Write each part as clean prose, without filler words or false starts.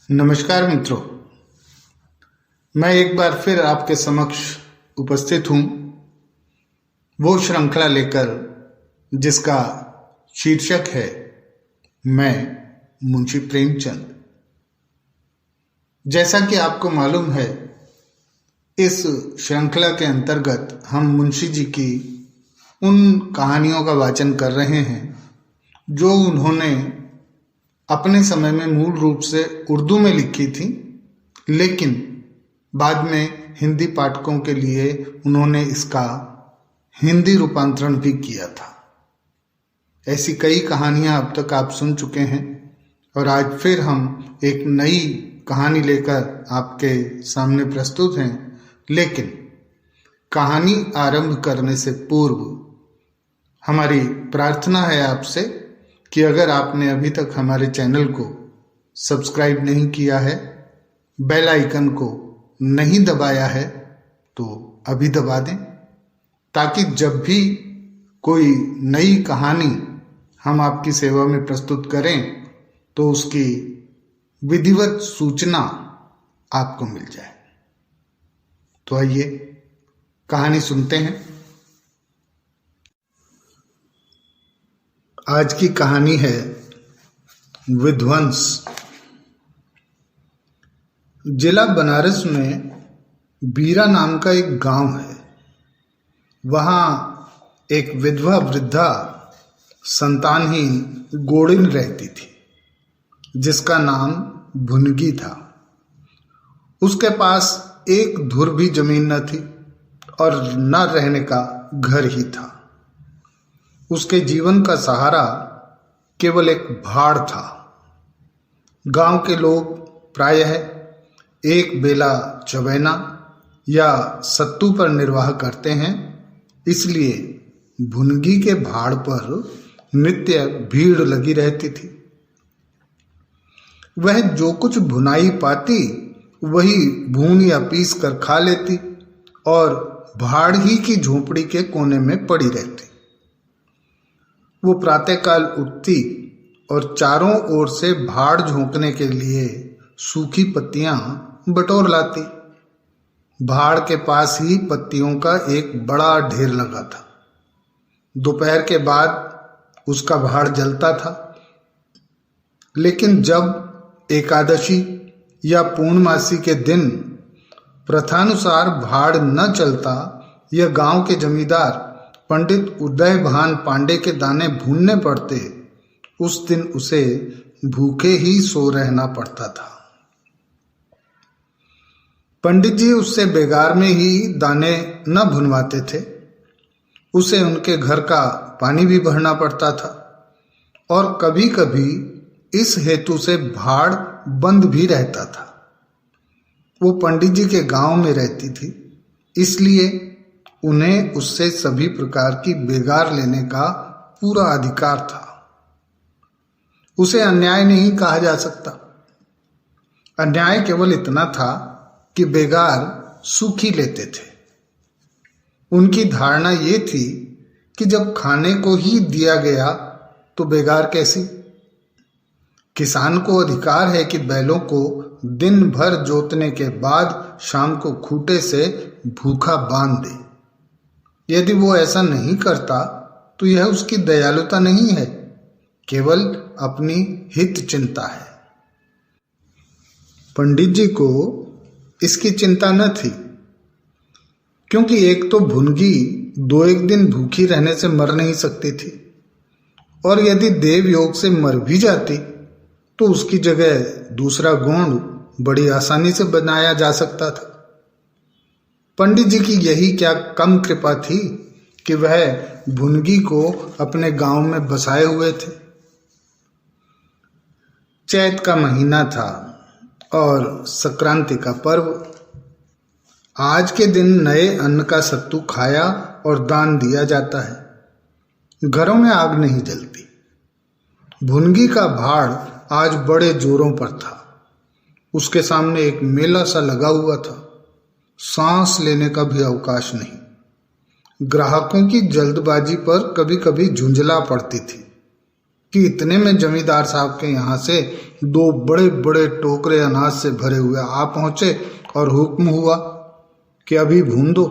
नमस्कार मित्रों, मैं एक बार फिर आपके समक्ष उपस्थित हूँ वो श्रृंखला लेकर जिसका शीर्षक है मैं मुंशी प्रेमचंद। जैसा कि आपको मालूम है, इस श्रृंखला के अंतर्गत हम मुंशी जी की उन कहानियों का वाचन कर रहे हैं जो उन्होंने अपने समय में मूल रूप से उर्दू में लिखी थी, लेकिन बाद में हिंदी पाठकों के लिए उन्होंने इसका हिंदी रूपांतरण भी किया था। ऐसी कई कहानियां अब तक आप सुन चुके हैं और आज फिर हम एक नई कहानी लेकर आपके सामने प्रस्तुत हैं। लेकिन कहानी आरंभ करने से पूर्व हमारी प्रार्थना है आपसे कि अगर आपने अभी तक हमारे चैनल को सब्सक्राइब नहीं किया है, बेल आइकन को नहीं दबाया है, तो अभी दबा दें, ताकि जब भी कोई नई कहानी हम आपकी सेवा में प्रस्तुत करें तो उसकी विधिवत सूचना आपको मिल जाए। तो आइए कहानी सुनते हैं। आज की कहानी है विध्वंस। जिला बनारस में बीरा नाम का एक गांव है। वहां एक विधवा वृद्धा संतानहीन गोड़िन रहती थी जिसका नाम भुनगी था। उसके पास एक धुर भी जमीन न थी और न रहने का घर ही था। उसके जीवन का सहारा केवल एक भाड़ था। गांव के लोग प्रायः एक बेला चवैना या सत्तू पर निर्वाह करते हैं, इसलिए भुनगी के भाड़ पर नित्य भीड़ लगी रहती थी। वह जो कुछ भुनाई पाती वही भून या पीस कर खा लेती और भाड़ ही की झोपड़ी के कोने में पड़ी रहती। वो प्रातःकाल उठती और चारों ओर से भाड़ झोंकने के लिए सूखी पत्तियां बटोर लाती। भाड़ के पास ही पत्तियों का एक बड़ा ढेर लगा था। दोपहर के बाद उसका भाड़ जलता था, लेकिन जब एकादशी या पूर्णमासी के दिन प्रथानुसार भाड़ न चलता या गांव के जमींदार पंडित उदय भान पांडे के दाने भूनने पड़ते, उस दिन उसे भूखे ही सो रहना पड़ता था। पंडित जी उससे बेगार में ही दाने न भुनवाते थे। उसे उनके घर का पानी भी भरना पड़ता था और कभी कभी इस हेतु से भाड़ बंद भी रहता था। वो पंडित जी के गांव में रहती थी, इसलिए उन्हें उससे सभी प्रकार की बेगार लेने का पूरा अधिकार था। उसे अन्याय नहीं कहा जा सकता। अन्याय केवल इतना था कि बेगार सूखी लेते थे। उनकी धारणा ये थी कि जब खाने को ही दिया गया तो बेगार कैसी। किसान को अधिकार है कि बैलों को दिन भर जोतने के बाद शाम को खूंटे से भूखा बांध दे। यदि वो ऐसा नहीं करता तो यह उसकी दयालुता नहीं है, केवल अपनी हित चिंता है। पंडित जी को इसकी चिंता न थी, क्योंकि एक तो भुनगी 2-1 दिन भूखी रहने से मर नहीं सकती थी, और यदि देव योग से मर भी जाती तो उसकी जगह दूसरा गोंड बड़ी आसानी से बनाया जा सकता था। पंडित जी की यही क्या कम कृपा थी कि वह भुनगी को अपने गांव में बसाए हुए थे। चैत का महीना था और संक्रांति का पर्व। आज के दिन नए अन्न का सत्तू खाया और दान दिया जाता है। घरों में आग नहीं जलती। भुनगी का भाड़ आज बड़े जोरों पर था। उसके सामने एक मेला सा लगा हुआ था। सांस लेने का भी अवकाश नहीं। ग्राहकों की जल्दबाजी पर कभी कभी झुंझला पड़ती थी। कि इतने में जमींदार साहब के यहाँ से 2 बड़े बड़े टोकरे अनाज से भरे हुए आ पहुंचे और हुक्म हुआ कि अभी भून दो।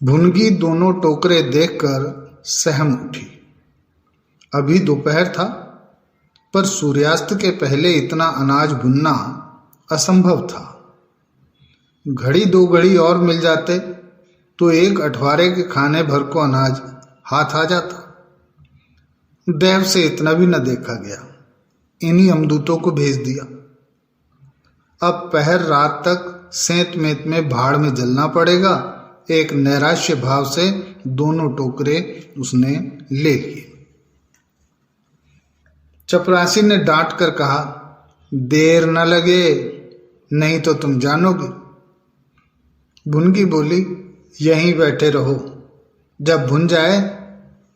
भुनगी दोनों टोकरे देखकर सहम उठी। अभी दोपहर था, पर सूर्यास्त के पहले इतना अनाज भुनना असंभव था। घड़ी 2 घड़ी और मिल जाते तो 1 अठवारे के खाने भर को अनाज हाथ आ जाता। दैव से इतना भी न देखा गया। इन्हीं अमदूतों को भेज दिया। अब पहर रात तक सेंत मेत में भाड़ में जलना पड़ेगा। एक नैराश्य भाव से दोनों टोकरे उसने ले लिए। चपरासी ने डांट कर कहा, देर न लगे, नहीं तो तुम जानोगे। भुनगी बोली, यहीं बैठे रहो, जब भुन जाए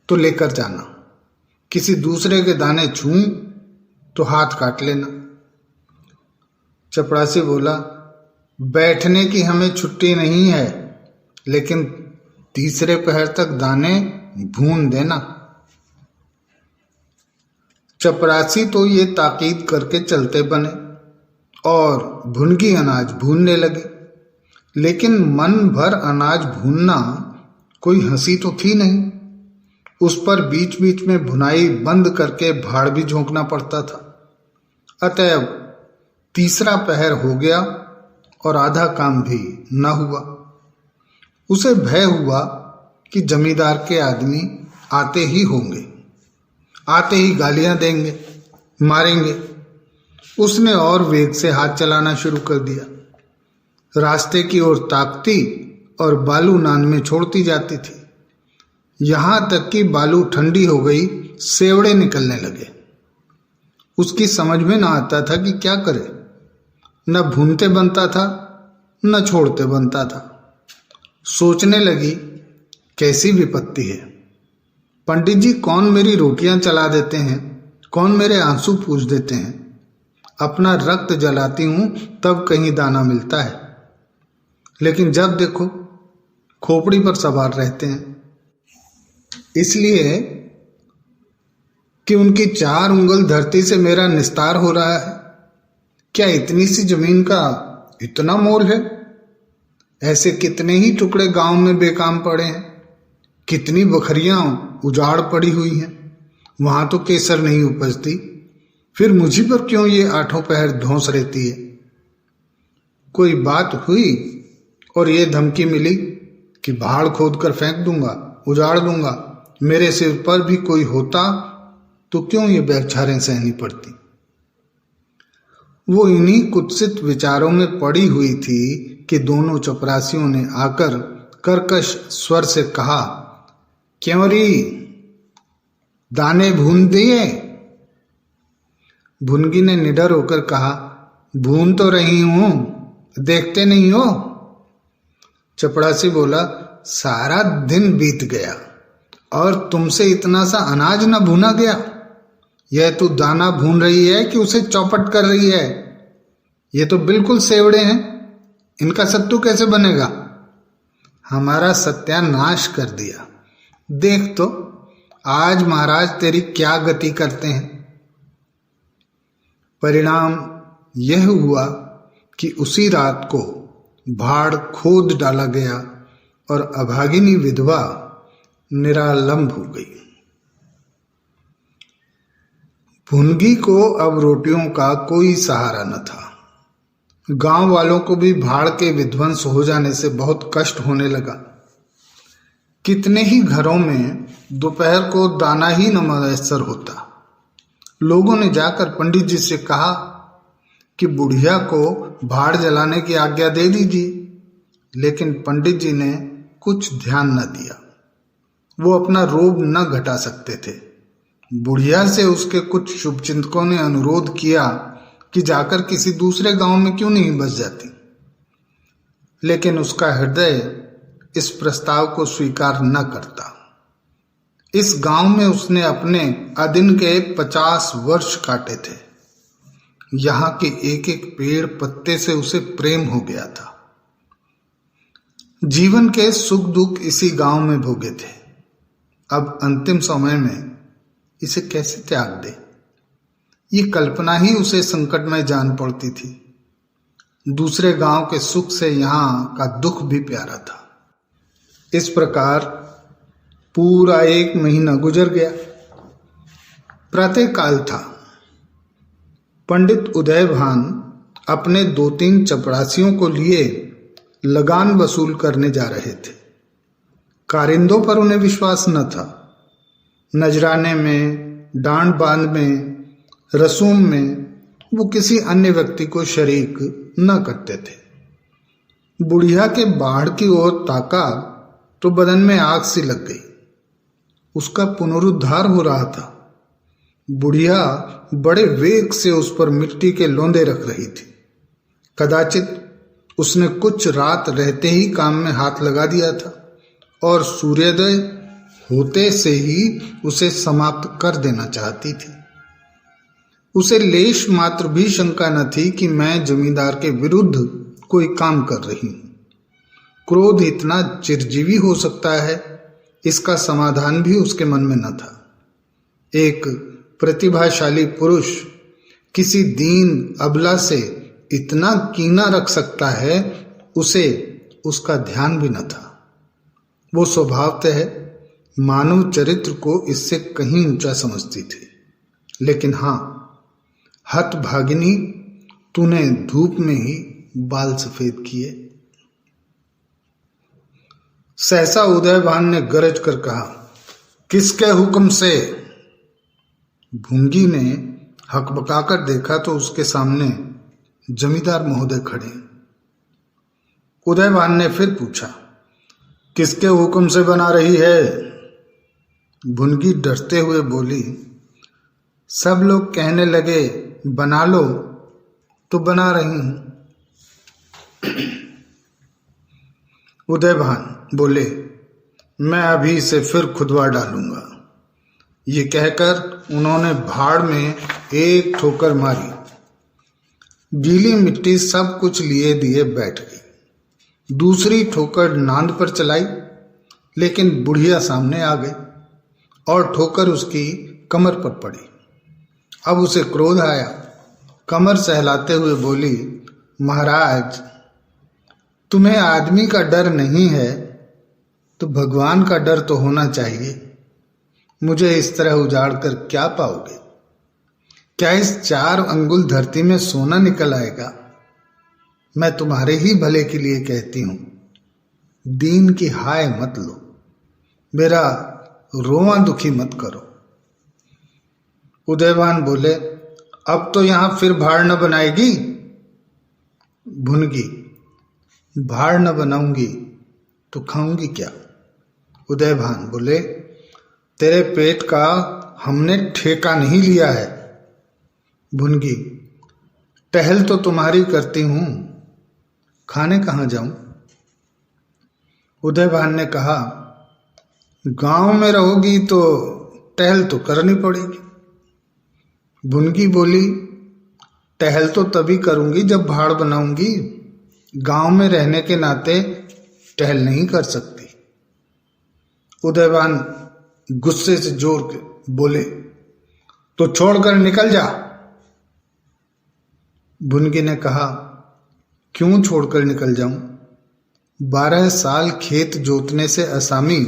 तो लेकर जाना। किसी दूसरे के दाने छूं तो हाथ काट लेना। चपरासी बोला, बैठने की हमें छुट्टी नहीं है, लेकिन तीसरे पहर तक दाने भून देना। चपरासी तो ये ताकीद करके चलते बने और भुनगी अनाज भूनने लगे, लेकिन मन भर अनाज भूनना कोई हंसी तो थी नहीं। उस पर बीच बीच में भुनाई बंद करके भाड़ भी झोंकना पड़ता था। अतएव तीसरा पहर हो गया और आधा काम भी न हुआ। उसे भय हुआ कि जमींदार के आदमी आते ही होंगे, आते ही गालियां देंगे, मारेंगे। उसने और वेग से हाथ चलाना शुरू कर दिया। रास्ते की ओर ताकती और बालू नान में छोड़ती जाती थी। यहां तक कि बालू ठंडी हो गई, सेवड़े निकलने लगे। उसकी समझ में ना आता था कि क्या करे। न भूनते बनता था, न छोड़ते बनता था। सोचने लगी, कैसी विपत्ति है। पंडित जी कौन मेरी रोटियां चला देते हैं, कौन मेरे आंसू पूछ देते हैं। अपना रक्त जलाती हूं तब कहीं दाना मिलता है, लेकिन जब देखो खोपड़ी पर सवार रहते हैं। इसलिए कि उनकी 4 उंगल धरती से मेरा निस्तार हो रहा है। क्या इतनी सी जमीन का इतना मोल है? ऐसे कितने ही टुकड़े गांव में बेकाम पड़े हैं। कितनी बखरियां उजाड़ पड़ी हुई हैं, वहां तो केसर नहीं उपजती। फिर मुझी पर क्यों ये 8 पहर धौंस रहती है? कोई बात हुई और ये धमकी मिली कि भाड़ खोद कर फेंक दूंगा, उजाड़ दूंगा। मेरे सिर पर भी कोई होता तो क्यों ये बौछारें सहनी पड़ती। वो इन्हीं कुत्सित विचारों में पड़ी हुई थी कि दोनों चपरासियों ने आकर कर्कश स्वर से कहा, क्यों री, दाने भून दिए? भुनगी ने निडर होकर कहा, भून तो रही हूं, देखते नहीं हो। चपरासी बोला, सारा दिन बीत गया और तुमसे इतना सा अनाज न भुना गया। यह तो दाना भून रही है कि उसे चौपट कर रही है। ये तो बिल्कुल सेवड़े हैं, इनका सत्तू कैसे बनेगा? हमारा सत्यानाश कर दिया। देख तो आज महाराज तेरी क्या गति करते हैं। परिणाम यह हुआ कि उसी रात को भाड़ खोद डाला गया और अभागिनी विधवा निरालंब हो गई। भुनगी को अब रोटियों का कोई सहारा न था। गांव वालों को भी भाड़ के विध्वंस हो जाने से बहुत कष्ट होने लगा। कितने ही घरों में दोपहर को दाना ही न मयस्सर होता। लोगों ने जाकर पंडित जी से कहा कि बुढ़िया को भाड़ जलाने की आज्ञा दे दीजिए, लेकिन पंडित जी ने कुछ ध्यान न दिया। वो अपना रोब न घटा सकते थे। बुढ़िया से उसके कुछ शुभचिंतकों ने अनुरोध किया कि जाकर किसी दूसरे गांव में क्यों नहीं बस जाती, लेकिन उसका हृदय इस प्रस्ताव को स्वीकार न करता। इस गांव में उसने अपने अदिन के 50 वर्ष काटे थे। यहाँ के एक एक पेड़ पत्ते से उसे प्रेम हो गया था। जीवन के सुख दुख इसी गांव में भोगे थे। अब अंतिम समय में इसे कैसे त्याग दे। ये कल्पना ही उसे संकटमय जान पड़ती थी। दूसरे गांव के सुख से यहां का दुख भी प्यारा था। इस प्रकार पूरा 1 महीना गुजर गया। प्रातःकाल था। पंडित उदयभान अपने 2-3 चपरासियों को लिए लगान वसूल करने जा रहे थे। कारिंदों पर उन्हें विश्वास न था। नजराने में, डांड बांध में, रसूम में वो किसी अन्य व्यक्ति को शरीक न करते थे। बुढ़िया के बाढ़ की ओर ताका तो बदन में आग सी लग गई। उसका पुनरुद्धार हो रहा था। बुढ़िया बड़े वेग से उस पर मिट्टी के लोंदे रख रही थी। कदाचित उसने कुछ रात रहते ही काम में हाथ लगा दिया था और सूर्योदय होते से ही उसे समाप्त कर देना चाहती थी। उसे लेश मात्र भी शंका न थी कि मैं जमींदार के विरुद्ध कोई काम कर रही हूं। क्रोध इतना चिरजीवी हो सकता है, इसका समाधान भी उसके मन में न था। एक प्रतिभाशाली पुरुष किसी दीन अबला से इतना कीना रख सकता है, उसे उसका ध्यान भी न था। वो स्वभावतः मानव चरित्र को इससे कहीं ऊंचा समझती थी। लेकिन हाँ, हतभागिनी, तूने धूप में ही बाल सफेद किए। सहसा उदयभान ने गरज कर कहा, किसके हुक्म से? भूंगी ने हकबकाकर देखा तो उसके सामने जमींदार महोदय खड़े। उदयभान ने फिर पूछा, किसके हुक्म से बना रही है? भुनगी डरते हुए बोली, सब लोग कहने लगे बना लो तो बना रही हूं। उदयभान बोले, मैं अभी इसे फिर खुदवा डालूंगा। ये कहकर उन्होंने भाड़ में एक ठोकर मारी। गीली मिट्टी सब कुछ लिए दिए बैठ गई। दूसरी ठोकर नांद पर चलाई, लेकिन बुढ़िया सामने आ गई और ठोकर उसकी कमर पर पड़ी। अब उसे क्रोध आया। कमर सहलाते हुए बोली, महाराज, तुम्हें आदमी का डर नहीं है तो भगवान का डर तो होना चाहिए। मुझे इस तरह उजाड़ कर क्या पाओगे? क्या इस 4 अंगुल धरती में सोना निकल आएगा? मैं तुम्हारे ही भले के लिए कहती हूं, दीन की हाय मत लो, मेरा रोआ दुखी मत करो। उदयभान बोले, अब तो यहां फिर भाड़ न बनाएगी? भुनगी, भाड़ न बनाऊंगी तो खाऊंगी क्या? उदयभान बोले, तेरे पेट का हमने ठेका नहीं लिया है। भुनगी, टहल तो तुम्हारी करती हूं, खाने कहां जाऊं? उदयभान ने कहा, गांव में रहोगी तो टहल तो करनी पड़ेगी। भुनगी बोली, टहल तो तभी करूंगी जब भाड़ बनाऊंगी, गांव में रहने के नाते टहल नहीं कर सकती। उदयभान गुस्से से जोर के बोले, तो छोड़कर निकल जा। भुनगी ने कहा, क्यों छोड़कर निकल जाऊं? 12 साल खेत जोतने से असामी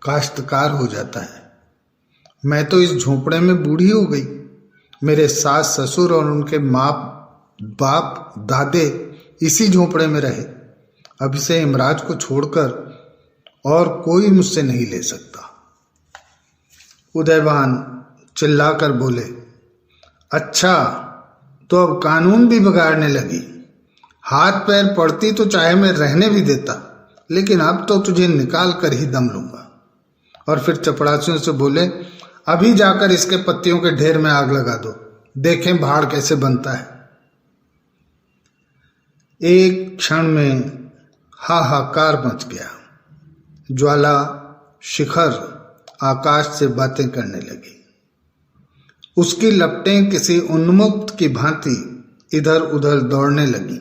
काश्तकार हो जाता है। मैं तो इस झोपड़े में बूढ़ी हो गई। मेरे सास ससुर और उनके माँ बाप दादे इसी झोपड़े में रहे। अब इसे इमराज को छोड़कर और कोई मुझसे नहीं ले सकता। उदयभान चिल्लाकर बोले, अच्छा, तो अब कानून भी बिगाड़ने लगी। हाथ पैर पड़ती तो चाहे मैं रहने भी देता, लेकिन अब तो तुझे निकाल कर ही दम लूंगा। और फिर चपरासियों से बोले, अभी जाकर इसके पत्तियों के ढेर में आग लगा दो, देखें भाड़ कैसे बनता है। एक क्षण में हाहाकार मच गया। ज्वाला शिखर आकाश से बातें करने लगी। उसकी लपटें किसी उन्मुक्त की भांति इधर उधर दौड़ने लगी।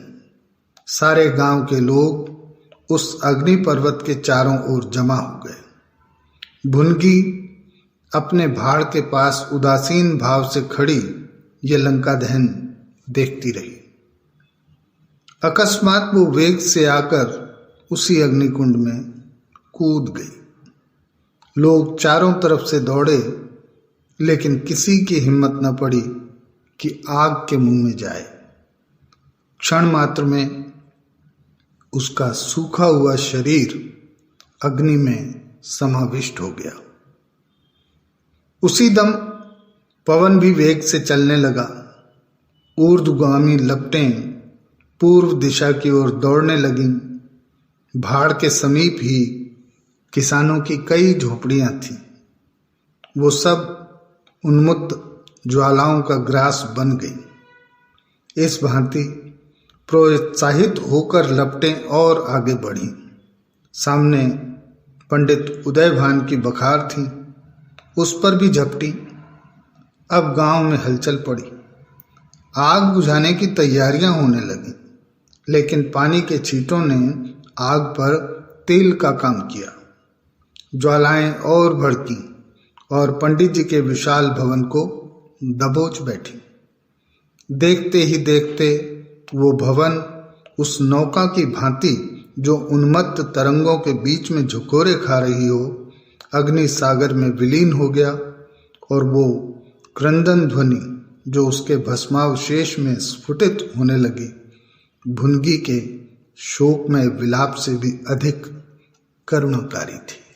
सारे गांव के लोग उस अग्नि पर्वत के चारों ओर जमा हो गए। भुनगी अपने भाड़ के पास उदासीन भाव से खड़ी ये लंका दहन देखती रही। अकस्मात वो वेग से आकर उसी अग्निकुंड में कूद गई। लोग चारों तरफ से दौड़े, लेकिन किसी की हिम्मत न पड़ी कि आग के मुंह में जाए। क्षण मात्र में उसका सूखा हुआ शरीर अग्नि में समाविष्ट हो गया। उसी दम पवन भी वेग से चलने लगा। ऊर्ध्वगामी लपटें पूर्व दिशा की ओर दौड़ने लगीं। भाड़ के समीप ही किसानों की कई झोपड़ियां थीं। वो सब उन्मुक्त ज्वालाओं का ग्रास बन गई। इस भांति प्रोत्साहित होकर लपटें और आगे बढ़ीं। सामने पंडित उदयभान की बखार थी, उस पर भी झपटी। अब गांव में हलचल पड़ी। आग बुझाने की तैयारियां होने लगी, लेकिन पानी के छींटों ने आग पर तेल का काम किया। ज्वालाएं और भड़कीं और पंडित जी के विशाल भवन को दबोच बैठी। देखते ही देखते वो भवन उस नौका की भांति जो उन्मत्त तरंगों के बीच में झकोरे खा रही हो, अग्नि सागर में विलीन हो गया। और वो क्रंदन ध्वनि जो उसके भस्मावशेष में स्फुटित होने लगी, भुनगी के शोकमय विलाप से भी अधिक करुणाकारी थी।